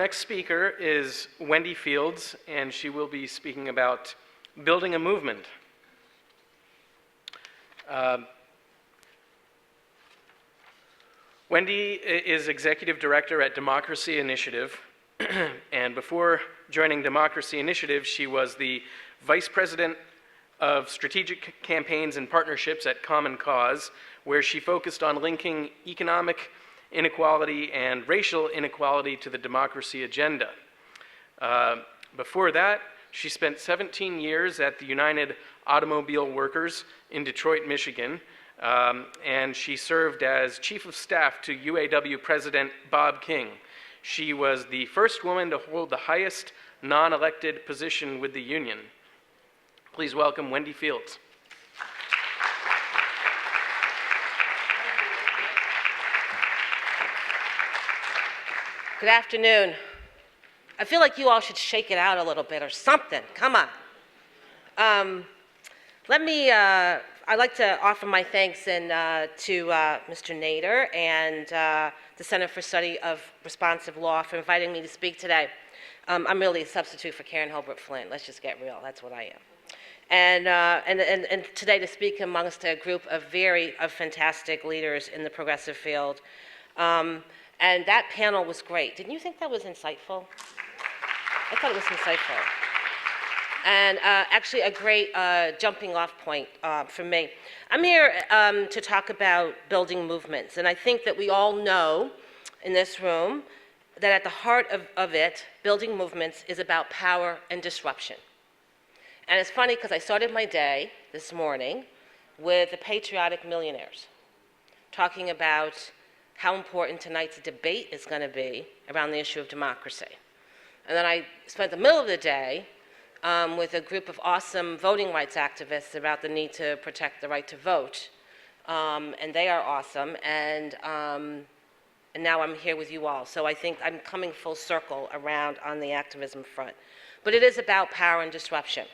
next speaker is Wendy Fields, and she will be speaking about building a movement. Wendy is Executive Director at Democracy Initiative, and before joining Democracy Initiative, she was the Vice President of Strategic Campaigns and Partnerships at Common Cause, where she focused on linking economic inequality and racial inequality to the democracy agenda. Before that, she spent 17 years at the United Automobile Workers in Detroit, Michigan, and she served as Chief of Staff to UAW President Bob King. She was the first woman to hold the highest non-elected position with the union. Please welcome Wendy Fields. Good afternoon. I feel like you all should shake it out a little bit or something. Come on. I'd like to offer my thanks to Mr. Nader and the Center for Study of Responsive Law for inviting me to speak today. I'm really a substitute for Karen Hobart Flynn. Let's just get real. That's what I am. And today to speak amongst a group of fantastic leaders in the progressive field. And that panel was great. Didn't you think that was insightful? I thought it was insightful. And actually a great jumping off point for me. I'm here to talk about building movements. And I think that we all know in this room that at the heart of it, building movements is about power and disruption. And it's funny because I started my day this morning with the patriotic millionaires talking about how important tonight's debate is going to be around the issue of democracy. And then I spent the middle of the day with a group of awesome voting rights activists about the need to protect the right to vote. And they are awesome, and now I'm here with you all. So I think I'm coming full circle around on the activism front. But it is about power and disruption.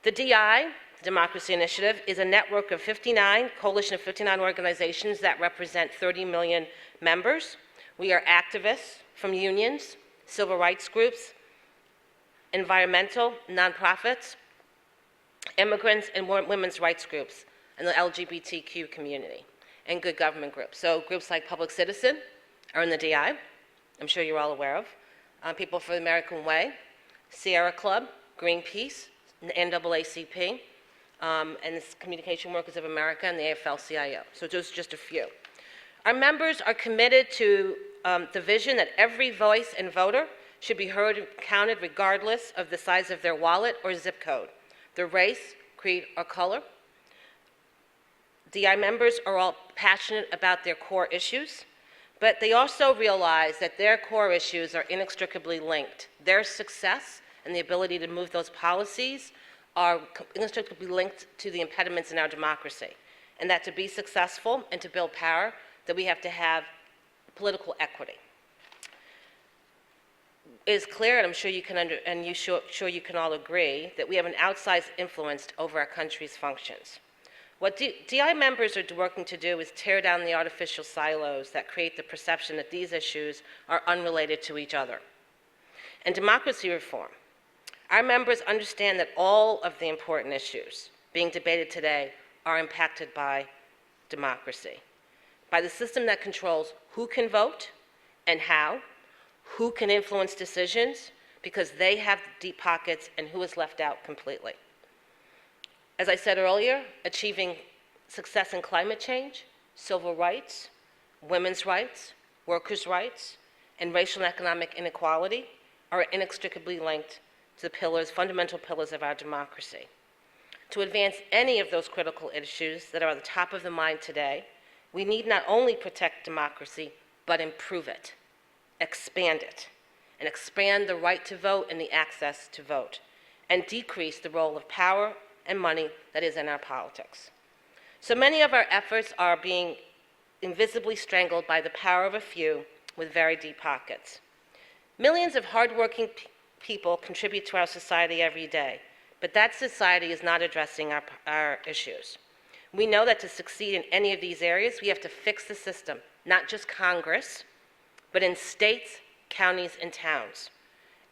The DI, the Democracy Initiative, is a network of 59, coalition of 59 organizations that represent 30 million members. We are activists from unions, civil rights groups, environmental, nonprofits, immigrants, and women's rights groups, and the LGBTQ community, and good government groups. So groups like Public Citizen are in the DI, I'm sure you're all aware of. People for the American Way, Sierra Club, Greenpeace, the NAACP, and the Communication Workers of America, and the AFL-CIO. So those are just a few. Our members are committed to the vision that every voice and voter should be heard and counted regardless of the size of their wallet or zip code, their race, creed, or color. DI members are all passionate about their core issues, but they also realize that their core issues are inextricably linked. Their success and the ability to move those policies are inextricably linked to the impediments in our democracy, and that to be successful and to build power, that we have to have political equity. It is clear, and I'm sure you can sure you can all agree, that we have an outsized influence over our country's functions. What DI members are working to do is tear down the artificial silos that create the perception that these issues are unrelated to each other. And democracy reform. Our members understand that all of the important issues being debated today are impacted by democracy, by the system that controls who can vote and how, who can influence decisions because they have deep pockets, and who is left out completely. As I said earlier, achieving success in climate change, civil rights, women's rights, workers' rights, and racial and economic inequality are inextricably linked to the pillars, fundamental pillars of our democracy. To advance any of those critical issues that are at the top of the mind today, we need not only protect democracy, but improve it, expand it, and expand the right to vote and the access to vote, and decrease the role of power and money that is in our politics. So many of our efforts are being invisibly strangled by the power of a few with very deep pockets. Millions of hardworking people contribute to our society every day, but that society is not addressing our issues. We know that to succeed in any of these areas, we have to fix the system, not just Congress, but in states counties, and towns.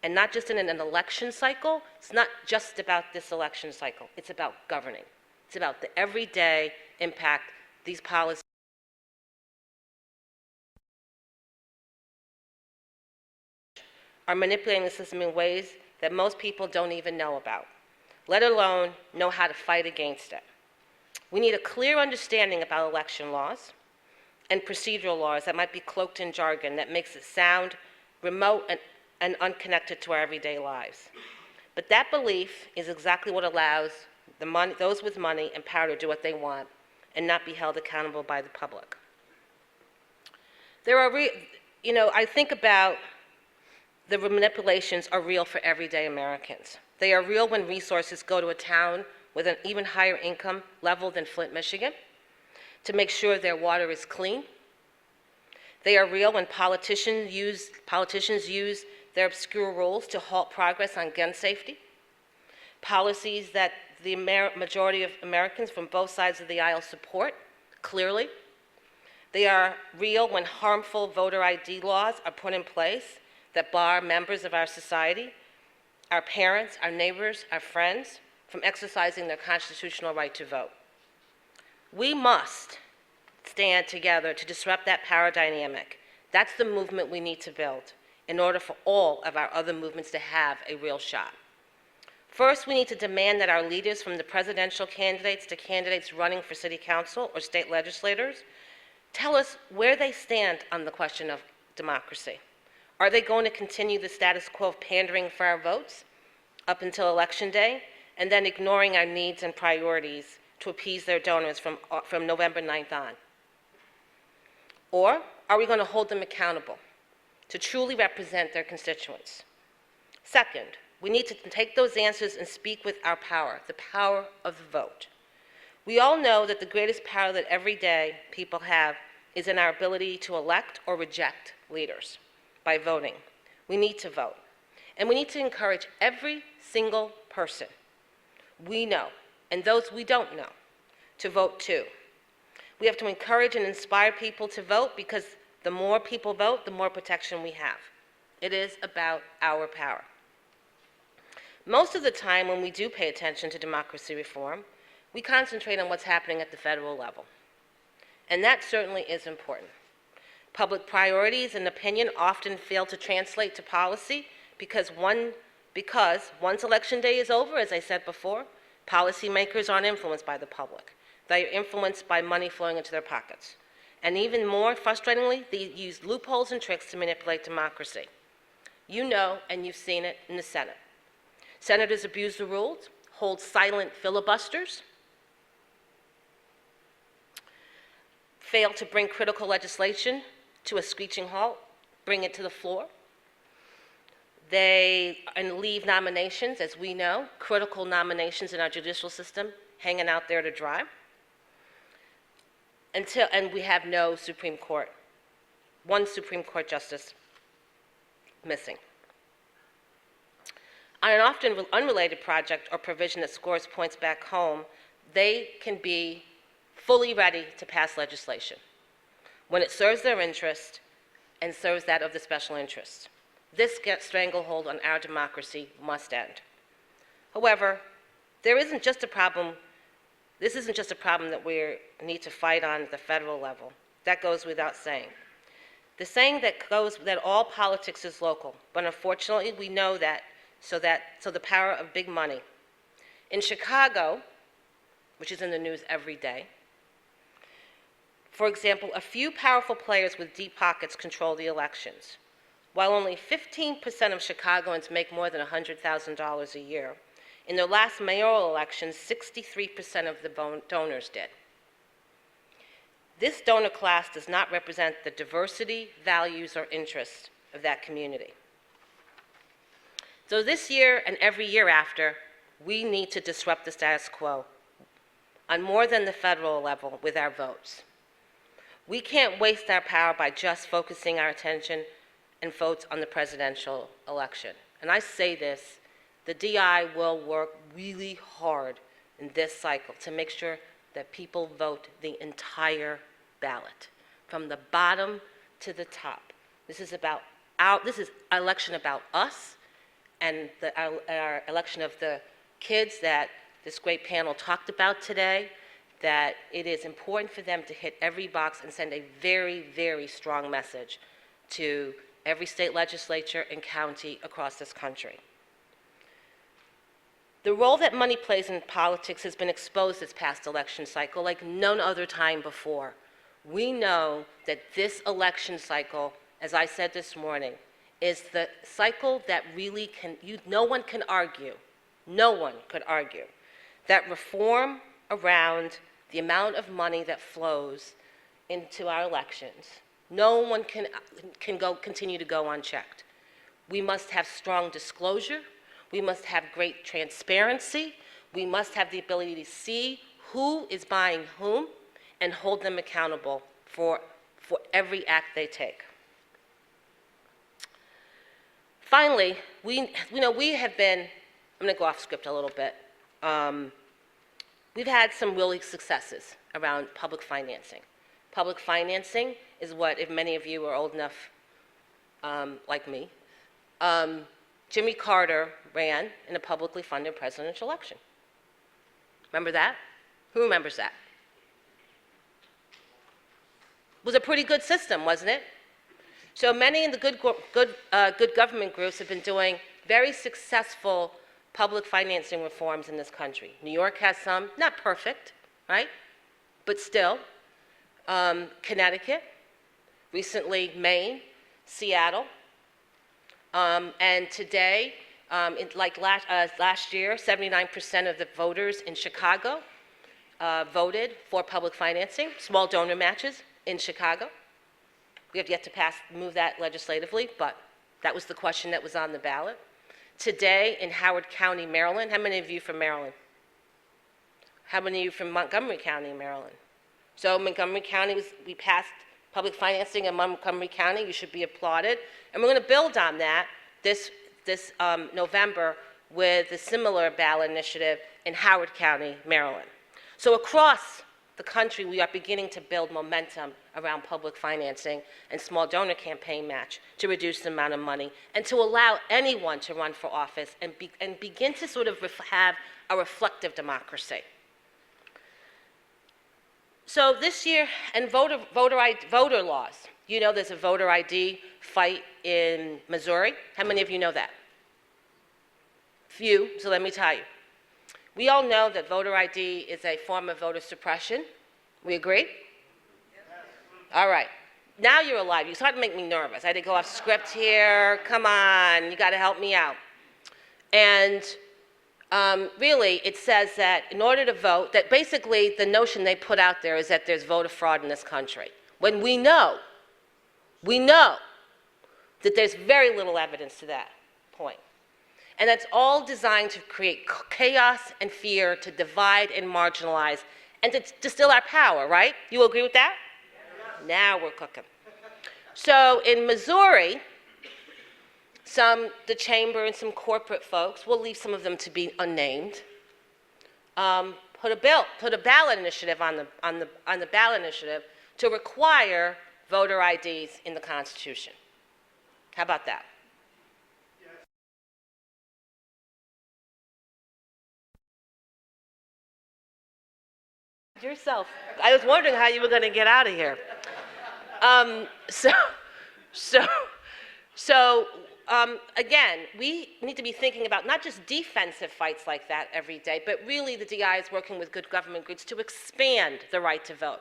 And not just in an election cycle. It's not just about this election cycle. It's about governing. It's about the everyday impact these policies are manipulating the system in ways that most people don't even know about, let alone know how to fight against it. We need a clear understanding about election laws and procedural laws that might be cloaked in jargon that makes it sound remote and unconnected to our everyday lives. But that belief is exactly what allows those with money and power to do what they want and not be held accountable by the public. I think about the manipulations are real for everyday Americans. They are real when resources go to a town with an even higher income level than Flint, Michigan, to make sure their water is clean. They are real when politicians use their obscure rules to halt progress on gun safety, policies that the majority of Americans from both sides of the aisle support, clearly. They are real when harmful voter ID laws are put in place that bar members of our society, our parents, our neighbors, our friends, from exercising their constitutional right to vote. We must stand together to disrupt that power dynamic. That's the movement we need to build in order for all of our other movements to have a real shot. First, we need to demand that our leaders, from the presidential candidates to candidates running for city council or state legislators, tell us where they stand on the question of democracy. Are they going to continue the status quo of pandering for our votes up until Election Day and then ignoring our needs and priorities to appease their donors from November 9th on? Or are we going to hold them accountable to truly represent their constituents? Second, we need to take those answers and speak with our power, the power of the vote. We all know that the greatest power that everyday people have is in our ability to elect or reject leaders by voting. We need to vote. And we need to encourage every single person we know and those we don't know to vote too. We have to encourage and inspire people to vote because the more people vote, the more protection we have. It is about our power. Most of the time when we do pay attention to democracy reform, we concentrate on what's happening at the federal level. And that certainly is important. Public priorities and opinion often fail to translate to policy because once Election Day is over, as I said before, policymakers aren't influenced by the public. They are influenced by money flowing into their pockets. And even more frustratingly, they use loopholes and tricks to manipulate democracy. You know, and you've seen it in the Senate. Senators abuse the rules, hold silent filibusters, fail to bring critical legislation to a screeching halt, bring it to the floor. They leave nominations, as we know, critical nominations in our judicial system, hanging out there to dry. And we have no Supreme Court, one Supreme Court justice missing. On an often unrelated project or provision that scores points back home, they can be fully ready to pass legislation when it serves their interest and serves that of the special interests. This stranglehold on our democracy must end. However, this isn't just a problem that we need to fight on at the federal level. That goes without saying. The saying that all politics is local, but unfortunately we know that, so the power of big money. In Chicago, which is in the news every day, for example, a few powerful players with deep pockets control the elections. While only 15% of Chicagoans make more than $100,000 a year, in their last mayoral election, 63% of the donors did. This donor class does not represent the diversity, values, or interests of that community. So this year and every year after, we need to disrupt the status quo on more than the federal level with our votes. We can't waste our power by just focusing our attention and votes on the presidential election. And I say this, the DI will work really hard in this cycle to make sure that people vote the entire ballot, from the bottom to the top. This is about this is an election about us and our election of the kids that this great panel talked about today, that it is important for them to hit every box and send a very, very strong message to every state legislature and county across this country. The role that money plays in politics has been exposed this past election cycle like none other time before. We know that this election cycle, as I said this morning, is the cycle that really no one can argue, no one could argue, that reform around the amount of money that flows into our elections, no one can continue to go unchecked. We must have strong disclosure. We must have great transparency. We must have the ability to see who is buying whom and hold them accountable for every act they take. Finally, we have been, I'm going to go off script a little bit. We've had some really successes around public financing. Public financing is what, if many of you are old enough like me, Jimmy Carter ran in a publicly funded presidential election. Remember that? Who remembers that? It was a pretty good system, wasn't it? So many of the good government groups have been doing very successful public financing reforms in this country. New York has some, not perfect, right? But still. Connecticut, recently Maine, Seattle, and today, last year, 79% of the voters in Chicago voted for public financing, small donor matches in Chicago. We have yet to move that legislatively, but that was the question that was on the ballot. Today in Howard County, Maryland, how many of you from Maryland? How many of you from Montgomery County, Maryland? So Montgomery County, we passed public financing in Montgomery County. You should be applauded. And we're going to build on that this November with a similar ballot initiative in Howard County, Maryland. So across the country, we are beginning to build momentum around public financing and small donor campaign match to reduce the amount of money and to allow anyone to run for office and begin to sort of have a reflective democracy. So this year, and voter laws. You know there's a voter ID fight in Missouri. How many of you know that? Few, so let me tell you. We all know that voter ID is a form of voter suppression. We agree? Yes. All right. Now you're alive. You started to make me nervous. I had to go off script here. Come on, you got to help me out. And really, it says that in order to vote, that basically the notion they put out there is that there's voter fraud in this country. When we know that there's very little evidence to that point. And that's all designed to create chaos and fear, to divide and marginalize, and to distill our power, right? You agree with that? Yes. Now we're cooking. So in Missouri, the chamber and some corporate folks, we'll leave some of them to be unnamed, put a ballot initiative on the ballot initiative to require voter IDs in the Constitution. How about that? Yes. Yourself. I was wondering how you were going to get out of here. Again, we need to be thinking about not just defensive fights like that every day, but really the DI is working with good government groups to expand the right to vote,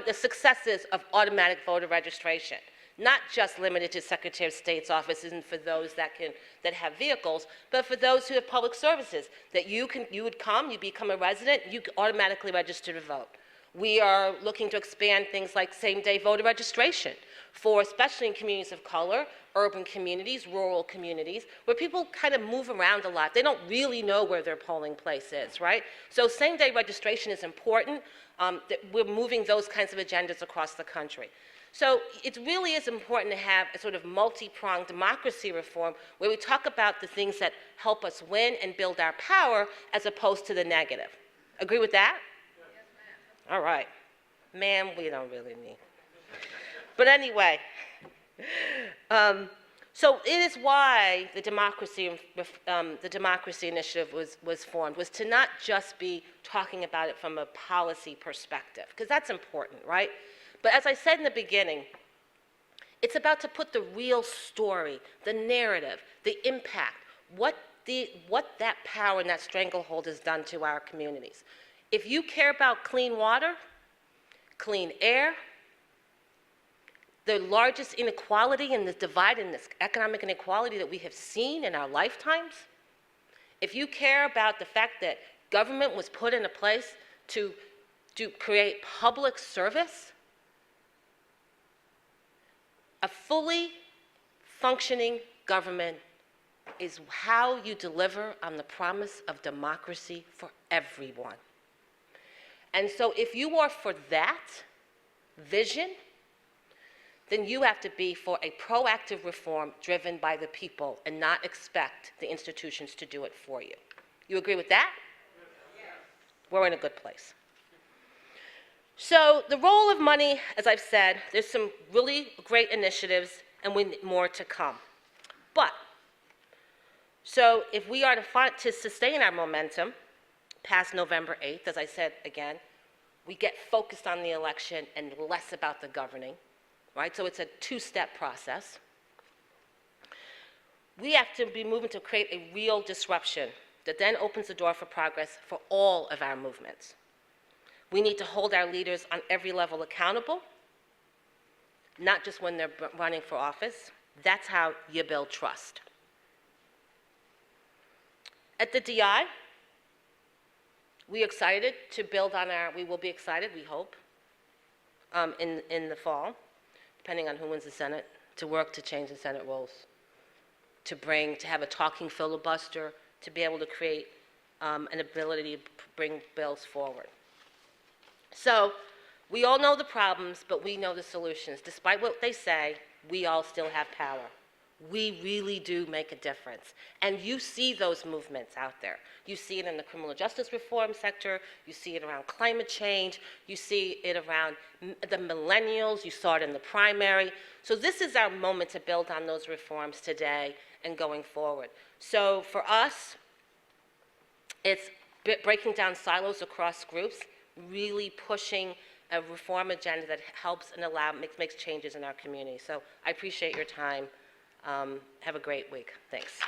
the successes of automatic voter registration, not just limited to Secretary of State's offices and for those that have vehicles, but for those who have public services, that you become a resident, you automatically register to vote. We are looking to expand things like same-day voter registration for, especially in communities of color, urban communities, rural communities, where people kind of move around a lot. They don't really know where their polling place is, right? So same-day registration is important. We're moving those kinds of agendas across the country. So it really is important to have a sort of multi-pronged democracy reform where we talk about the things that help us win and build our power as opposed to the negative. Agree with that? Yes, ma'am. All right. Ma'am, we don't really need. But anyway, So it is why the Democracy Initiative was formed, was to not just be talking about it from a policy perspective, because that's important, right? But as I said in the beginning, it's about to put the real story, the narrative, the impact, what that power and that stranglehold has done to our communities. If you care about clean water, clean air, the largest inequality and the divide in this economic inequality that we have seen in our lifetimes, if you care about the fact that government was put in a place to create public service, a fully functioning government is how you deliver on the promise of democracy for everyone. And so if you are for that vision, then you have to be for a proactive reform driven by the people and not expect the institutions to do it for you. You agree with that? Yes. We're in a good place. So the role of money, as I've said, there's some really great initiatives and we need more to come. But, so if we are to sustain our momentum past November 8th, as I said again, we get focused on the election and less about the governing. Right? So it's a two-step process. We have to be moving to create a real disruption that then opens the door for progress for all of our movements. We need to hold our leaders on every level accountable, not just when they're running for office. That's how you build trust. At the DI, we will be excited, we hope, in the fall, depending on who wins the Senate, to work to change the Senate rules, to have a talking filibuster, to be able to create an ability to bring bills forward. So we all know the problems, but we know the solutions. Despite what they say, we all still have power. We really do make a difference. And you see those movements out there. You see it in the criminal justice reform sector. You see it around climate change. You see it around the millennials. You saw it in the primary. So this is our moment to build on those reforms today and going forward. So for us, it's breaking down silos across groups, really pushing a reform agenda that helps and makes changes in our community. So I appreciate your time. Have a great week. Thanks.